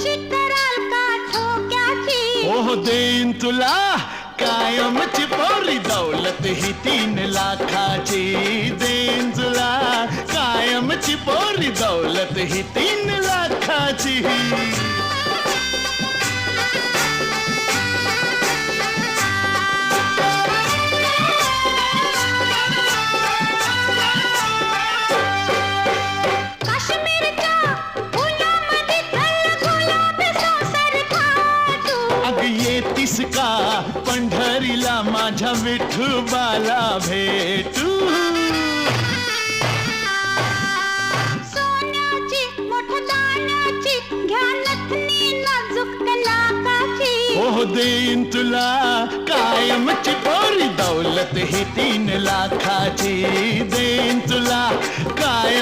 खुशी कराल का ठोक्याची. ओह देईन तुला कायमची पोरी दौलत ही 3 लाखाची. देईन तुला कायमची पोरी दौलत ही 3 लाखाची. काश्मीरच्या फुलामध्ये तळ गुलाबी सारखा तू. अग येतीस का पंढरीला माझ्या विठोबाला भेटू. सोन्याची मोठ्या दाण्याची घ्या नथनी नाजूक लाखाची. ओह देईन तुला कायमची पोरी दौलत ही 3 लाखाची. देईन तुला कायम